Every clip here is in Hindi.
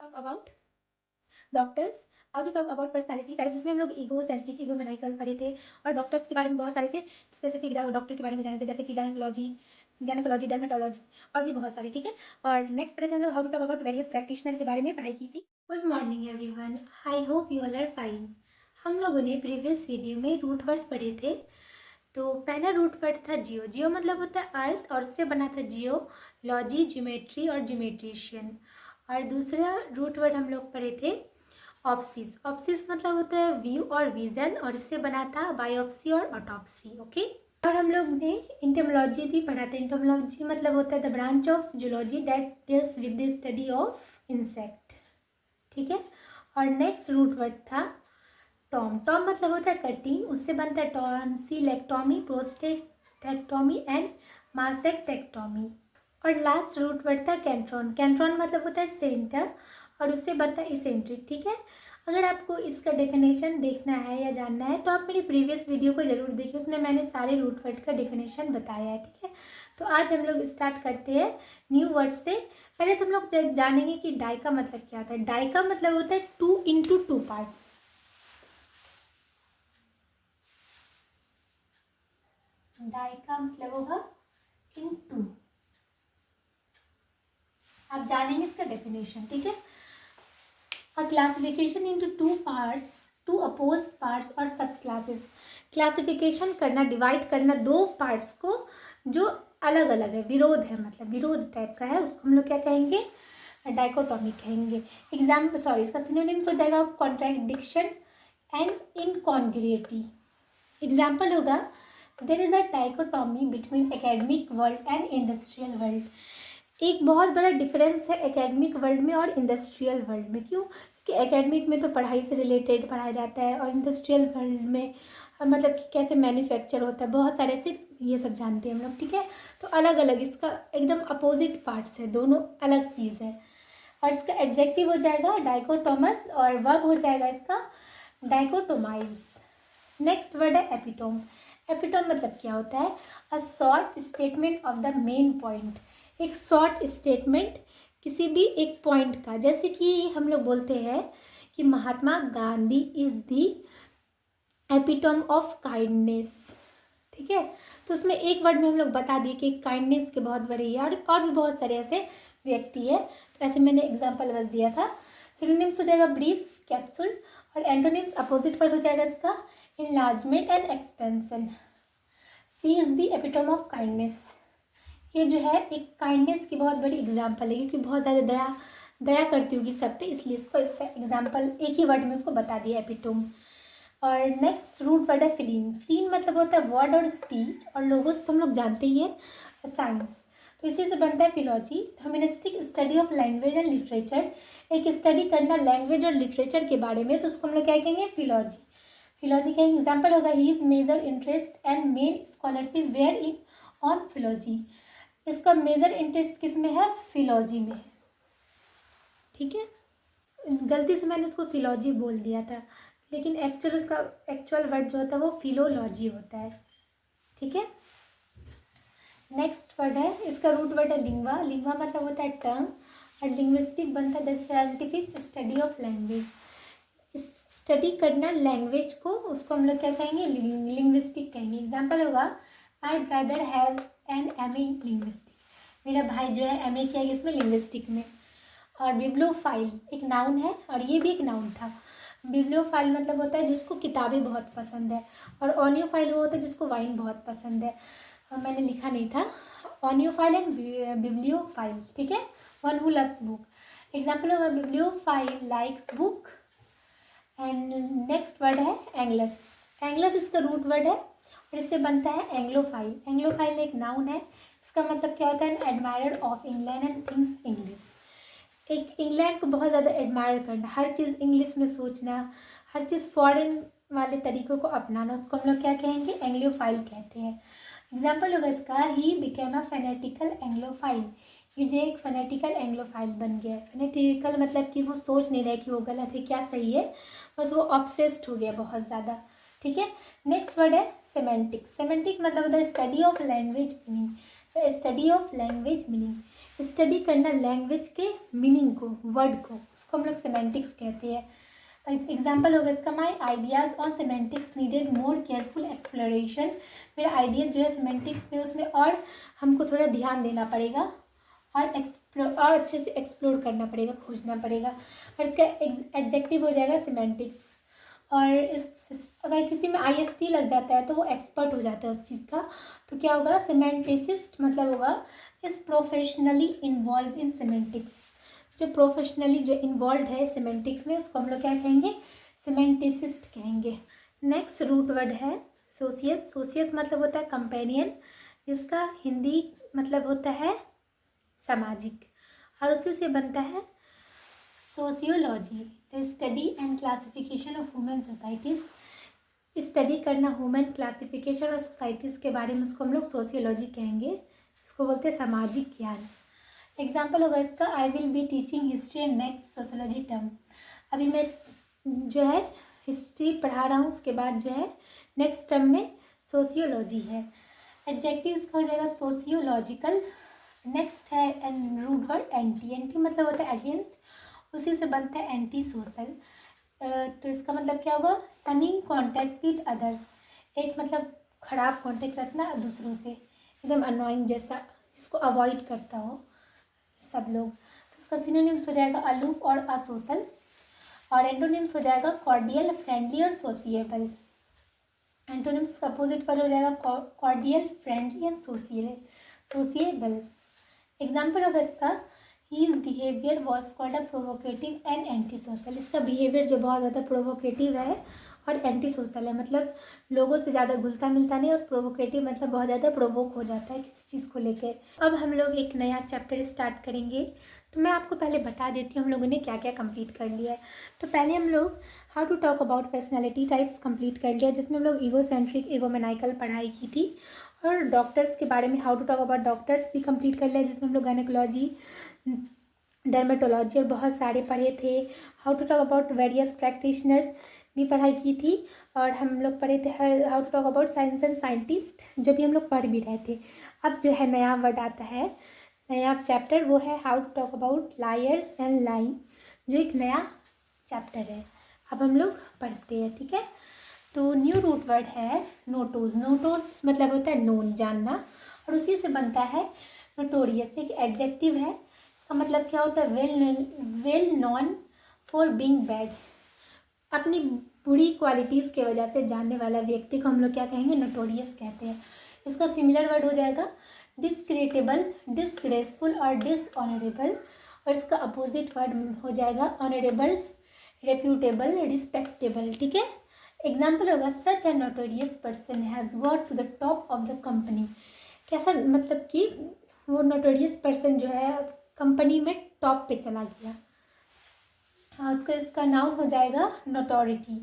talk about doctors how to talk about personality type, जिसमें हम लोग ईगो, सेंसिटिव ईगो, मेनाइकल पढ़े थे और डॉक्टर्स के बारे में बहुत सारे थे स्पेसिफिक डॉक्टर के बारे में जाने थे, जैसे कि गायनेकोलॉजी, डर्मेटोलॉजी और भी बहुत सारी। ठीक है, और नेक्स्ट पढ़े थे हम लोग how to talk about various practitioner के बारे में पढ़ाई की थी। Good morning everyone, I hope you all are fine. हम लोगों ने प्रीवियस वीडियो में रूट वर्ड पढ़े थे। तो पहला रूट वर्ड था जियो। जियो मतलब होता है अर्थ और उससे बना था जियो, लॉजी, ज्योमेट्री और ज्योमेट्रिशियन। और दूसरा रूट वर्ड हम लोग पढ़े थे ऑप्सिस। ऑप्सिस मतलब होता है व्यू और विजन और इससे बना था बायोप्सी और ऑटोप्सी। ओके, और हम लोग ने इंटोमोलॉजी भी पढ़ा था। इंटोमोलॉजी मतलब होता है the branch of zoology that deals with the study of insect. ठीक है, और नेक्स्ट रूट वर्ड था टॉम। टॉम मतलब होता है कटिंग, उससे बनता है टॉन्सिलेक्टोमी, प्रोस्टेटेक्टोमी एंड मासेक्टेक्टोमी। और लास्ट रूट वर्ड था कैंट्रॉन। कैंट्रॉन मतलब होता है सेंटर और उससे बनता है इसेंट्रिक। ठीक है, अगर आपको इसका डेफिनेशन देखना है या जानना है तो आप मेरी प्रीवियस वीडियो को ज़रूर देखिए, उसमें मैंने सारे रूट वर्ड का डेफिनेशन बताया है। ठीक है, तो आज हम लोग स्टार्ट करते हैं न्यू वर्ड से। पहले तो हम लोग जानेंगे कि डाई का मतलब क्या होता है। डाई का मतलब होता है 2 into 2 पार्ट्स। डाई का मतलब होगा इन टू। आप जानेंगे इसका डेफिनेशन। ठीक है, a classification into two parts, two opposed parts और सब क्लासेस। क्लासिफिकेशन करना, डिवाइड करना दो पार्ट्स को जो अलग अलग है, विरोध है, मतलब विरोध टाइप का है, उसको हम लोग क्या कहेंगे, डाइकोटॉमी कहेंगे। इसका सिनोनिम्स हो जाएगा कॉन्ट्राडिक्शन एंड इनकॉन्ग्रुइटी। एग्जाम्पल होगा there is a dichotomy between academic world and industrial world. एक बहुत बड़ा डिफरेंस है एकेडमिक वर्ल्ड में और इंडस्ट्रियल वर्ल्ड में। क्यों? कि एकेडमिक में तो पढ़ाई से रिलेटेड पढ़ाया जाता है और इंडस्ट्रियल वर्ल्ड में मतलब कि कैसे मैन्युफैक्चर होता है, बहुत सारे से ये सब जानते हैं हम लोग। ठीक है, तो अलग अलग इसका एकदम अपोजिट पार्ट्स है, दोनों अलग चीज़ है। और इसका एडजेक्टिव हो जाएगा डाइकोटोमस और वर्ब हो जाएगा इसका डाइकोटोमाइज। नेक्स्ट वर्ड है एपिटोम। एपिटोम मतलब क्या होता है, a short statement of the main point. एक शॉर्ट स्टेटमेंट किसी भी एक पॉइंट का, जैसे कि हम लोग बोलते हैं कि Mahatma Gandhi is the epitome of kindness. ठीक है, तो उसमें एक वर्ड में हम लोग बता दिए कि काइंडनेस के बहुत बड़े ये और भी बहुत सारे ऐसे व्यक्ति है। तो ऐसे मैंने एग्जाम्पल बस दिया था। सिनोनिम्स हो जाएगा ब्रीफ, कैप्सूल, और एंटोनिम्स अपोजिट वर्ड हो जाएगा इसका enlargement and expansion. She is the epitome of kindness. ये जो है एक काइंडनेस की बहुत बड़ी एग्जाम्पल है, क्योंकि बहुत ज़्यादा दया करती होगी सब पे, इसलिए इसका एग्जाम्पल एक ही वर्ड में उसको बता दिया एपिटोम। और नेक्स्ट रूट वर्ड है फिलीन। फिलीन मतलब होता है वर्ड और स्पीच, और लोगोस तो हम लोग जानते ही हैं, साइंस। तो इसी से बनता है philology, humanistic study of language and literature. एक स्टडी करना लैंग्वेज और लिटरेचर के बारे में, तो उसको हम लोग क्या कहेंगे, फिलॉजी। फिलॉजी का एग्जाम्पल होगा he is major interest and main scholarship were in on philology. इसका मेजर इंटरेस्ट किस में है, फिलॉजी में। ठीक है, गलती से मैंने उसको फिलॉजी बोल दिया था, लेकिन एक्चुअल वर्ड जो होता है वो फिलोलॉजी होता है। ठीक है, नेक्स्ट वर्ड है, इसका रूट वर्ड है लिंग्वा। लिंग्वा मतलब होता है टंग, और लिंग्विस्टिक बनता है the scientific study of language. Study करना लैंग्वेज को, उसको हम लोग क्या कहेंगे, लिंग्विस्टिक कहेंगे। एग्जाम्पल होगा my brother has an M in linguistic. मेरा भाई जो है एम ए किया इसमें लिंग्विस्टिक में। और बिब्लियोफाइल एक नाउन है, और ये भी एक नाउन था। बिब्लियोफाइल मतलब होता है जिसको किताबें बहुत पसंद है, और ऑनियोफाइल वो होता है जिसको वाइन बहुत पसंद है। मैंने लिखा नहीं था, ऑनियोफाइल एंड बिब्लियोफाइल। ठीक है, one who loves book. Example होगा bibliophile likes book. And next word है एंग्लस। एंग्लस इसका रूट वर्ड है और इससे बनता है एंग्लोफाइल। एंग्लोफाइल एक नाउन है, इसका मतलब क्या होता है, an admirer of England and things English. एक इंग्लैंड को बहुत ज़्यादा एडमायर करना, हर चीज़ इंग्लिश में सोचना, हर चीज़ फॉरेन वाले तरीक़ों को अपनाना, उसको हम लोग क्या कहेंगे, एंग्लोफाइल कहते हैं। एग्जाम्पल होगा इसका ही बिकेम अ फेनेटिकल एंग्लोफाइल। ये जो एक फेनेटिकल एंग्लोफाइल बन गया है। फेनेटिकल मतलब कि वो सोच नहीं रहा कि वो गलत है क्या सही है, बस वो ऑब्सेस्ड हो गया बहुत ज़्यादा। ठीक है, नेक्स्ट वर्ड है सेमेंटिक। सेमेंटिक मतलब होता है study of language meaning. The study of language meaning. Study करना लैंग्वेज के मीनिंग को, वर्ड को, उसको हम लोग सिमेंटिक्स कहते हैं। एग्जाम्पल होगा इसका, my ideas on semantics needed more careful exploration. मेरा आइडिया जो है सिमेंटिक्स पे, उसमें और हमको थोड़ा ध्यान देना पड़ेगा और और अच्छे से एक्सप्लोर करना पड़ेगा, खोजना पड़ेगा। और इसका एडजेक्टिव हो जाएगा सिमेंटिक्स। और अगर किसी में IST लग जाता है तो वो एक्सपर्ट हो जाता है उस चीज़ का। तो क्या होगा, सिमेंटिसिस्ट मतलब होगा is professionally involve in semantics. जो प्रोफेशनली जो इन्वॉल्व है सिमेंटिक्स में, उसको हम लोग क्या कहेंगे, सिमेंटिसिस्ट कहेंगे। नेक्स्ट रूट वर्ड है सोशियस। सोशियस मतलब होता है कंपेनियन, जिसका हिंदी मतलब होता है सामाजिक, और उसी से बनता है sociology, the study and classification of human societies. Study करना ह्यूमन क्लासिफिकेशन और सोसाइटीज़ के बारे में, उसको हम लोग सोशियोलॉजी कहेंगे। इसको बोलते हैं सामाजिक ज्ञान। एग्जाम्पल होगा इसका, I will be teaching history and next sociology term. अभी मैं जो है हिस्ट्री पढ़ा रहा हूँ, उसके बाद जो है नेक्स्ट टर्म में सोशियोलॉजी है। एडजेक्टिव इसका हो जाएगा सोशियोलॉजिकल। नेक्स्ट है and root word anti. Anti मतलब होता है अगेंस्ट, उसी से बनता है एंटी सोशल। तो इसका मतलब क्या होगा, सनिंग कॉन्टैक्ट विद अदर्स। एक मतलब ख़राब कॉन्टैक्ट रखना दूसरों से, एकदम अनोइंग जैसा, जिसको अवॉइड करता हो सब लोग। तो इसका सिनोनिम्स हो जाएगा अलूफ और असोशल। और एंटोनिम्स हो जाएगा कॉर्डियल, फ्रेंडली और सोशिएबल। एंटोनिम्स का अपोजिट पर हो जाएगा cordial, friendly and sociable. Example होगा इसका, his behaviour was called a provocative and anti social. इसका बिहेवियर जो बहुत ज़्यादा प्रोवोकेटिव है और एंटी सोशल है, मतलब लोगों से ज़्यादा घुलता मिलता नहीं, और प्रोवोकेटिव मतलब बहुत ज़्यादा प्रोवोक हो जाता है किसी चीज़ को लेकर। अब हम लोग एक नया चैप्टर स्टार्ट करेंगे, तो मैं आपको पहले बता देती हूँ हम लोगों ने क्या क्या कंप्लीट कर लिया है। तो पहले हम लोग how to talk about personality types complete कर लिया, जिसमें हम लोग ईगोसेंट्रिक, ईगोमेनाइकल पढ़ाई की थी। और डॉक्टर्स के बारे में how to talk about doctors भी कंप्लीट कर लिया, जिसमें हम लोग गायनेकोलॉजी, डर्मेटोलॉजी और बहुत सारे पढ़े थे। How to talk about various practitioner भी पढ़ाई की थी। और हम लोग पढ़े थे how to talk about science and scientist, जो भी हम लोग पढ़ भी रहे थे। अब जो है नया वर्ड आता है, नया चैप्टर, वो है how to talk about liars and lying, जो एक नया चैप्टर है। अब हम लोग पढ़ते हैं, ठीक है। तो न्यू रूट वर्ड है नोटोज। नोटोज मतलब होता है नोन, जानना, और उसी से बनता है नोटोरियस। एक एडजेक्टिव है, इसका मतलब क्या होता है, well non for being bad. अपनी बुरी क्वालिटीज़ के वजह से जानने वाला व्यक्ति को हम लोग क्या कहेंगे, नोटोरियस कहते हैं। इसका सिमिलर वर्ड हो जाएगा डिस्क्रेडिबल, डिसग्रेसफुल और डिसऑनरेबल। और इसका अपोजिट वर्ड हो जाएगा ऑनरेबल, रेप्यूटेबल, रिस्पेक्टेबल, ठीक है। एग्जाम्पल होगा, such a notorious person has got to the top of the company. कैसा, मतलब कि वो नोटोरियस पर्सन जो है कंपनी में टॉप पे चला गया। हाँ, उसका इसका नाउन हो जाएगा नोटोरिटी।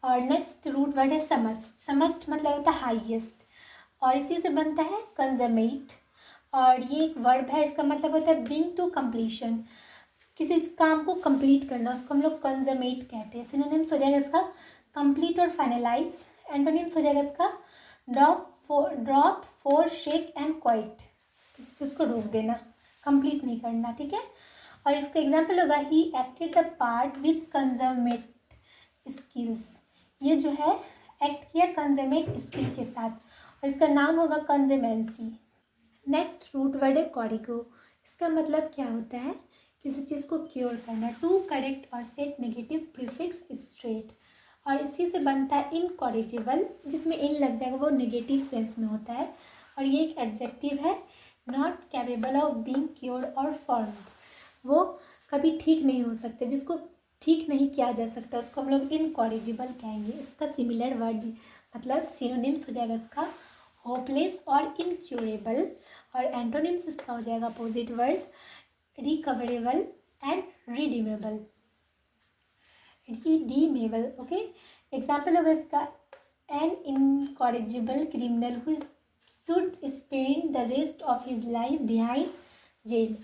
और नेक्स्ट रूट वर्ड है समस्ट। समस्ट मतलब होता है हाईएस्ट, और इसी से बनता है कंजमेट। और ये एक वर्ब है, इसका मतलब होता है ब्रिंग टू कंप्लीशन। किसी काम को कंप्लीट करना, उसको हम लोग कंजमेट कहते हैं। सिनोनिम्स हो जाएगा इसका कंप्लीट और फाइनलाइज। एंटोनिम्स हो जाएगा इसका drop, four, shake and quite. किसी चीज़ को रोक देना, कंप्लीट नहीं करना, ठीक है। और इसका एग्जाम्पल होगा, he acted the part with consummate skills. ये जो है एक्ट किया कंजमेट स्किल के साथ, और इसका नाम होगा कंजमेंसी। नेक्स्ट रूट वर्ड है कॉरिगो। इसका मतलब क्या होता है, किसी चीज़ को क्योर करना, टू करेक्ट और सेट नेगेटिव प्रीफिक्स स्ट्रेट। और इसी से बनता है इनकॉरिजिबल, जिसमें इन लग जाएगा, वो नेगेटिव सेंस में होता है। और ये एक एडजेक्टिव है, not capable of being cured और फॉर्म्ड। वो कभी ठीक नहीं हो सकते, जिसको ठीक नहीं किया जा सकता, उसको हम लोग इनकॉरिजिबल कहेंगे। इसका सिमिलर वर्ड मतलब सिनोनिम्स हो जाएगा इसका होपलेस और इनक्यूरेबल। और एंटोनिम्स इसका हो जाएगा opposite word recoverable and redeemable. Okay. Example होगा इसका, an incorrigible criminal who should spend the rest of his life behind jail.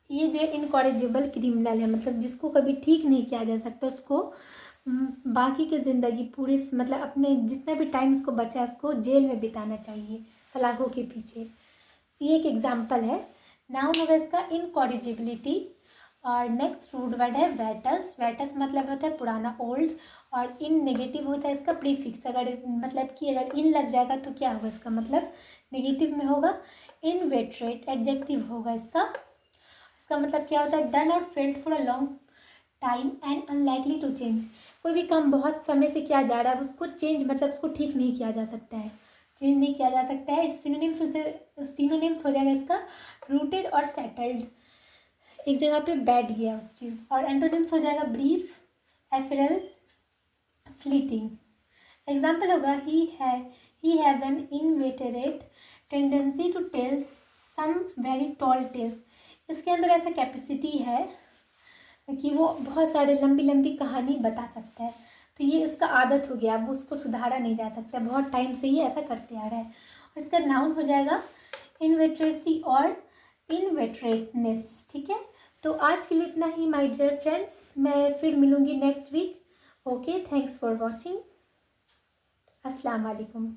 ये जो इनकॉरिजिबल क्रिमिनल है, मतलब जिसको कभी ठीक नहीं किया जा सकता, उसको बाकी की ज़िंदगी पूरी, मतलब अपने जितना भी टाइम उसको बचा है उसको जेल में बिताना चाहिए, सलाखों के पीछे। ये एक एग्जाम्पल है। नाउन होगा इसका इनकॉरिजिबिलिटी। और नेक्स्ट रूट वर्ड है वेटस। वेटस मतलब होता है पुराना, ओल्ड। और इन नेगेटिव होता है इसका प्रीफिक्स। अगर मतलब कि अगर इन लग जाएगा तो क्या होगा इसका मतलब नेगेटिव में होगा। इनवेटरेट एडजेक्टिव होगा इसका। इसका मतलब क्या होता है डन और failed for a long time and unlikely to change. कोई भी काम बहुत समय से किया जा रहा है उसको चेंज मतलब उसको ठीक नहीं किया जा सकता है, चेंज नहीं किया जा सकता है। सिनोनिम्स हो जाएगा इसका रूटेड और सेटल्ड, एक जगह पे बैठ गया उस चीज़। और एंटोनिम्स हो जाएगा ब्रीफ, एफरल, फ्लीटिंग। एग्जाम्पल होगा he has an inveterate tendency to tell some very tall tales. इसके अंदर ऐसा कैपेसिटी है कि वो बहुत सारे लंबी लंबी कहानी बता सकता है। तो ये इसका आदत हो गया, वो उसको सुधारा नहीं जा सकता, बहुत टाइम से ही ऐसा करते आ रहा है। और इसका नाउन हो जाएगा इनवेटरेसी और इनवेटरेटनेस। ठीक है, तो आज के लिए इतना ही माय डियर फ्रेंड्स। मैं फिर मिलूँगी next week. Okay, thanks for watching. अस्सलाम वालेकुम।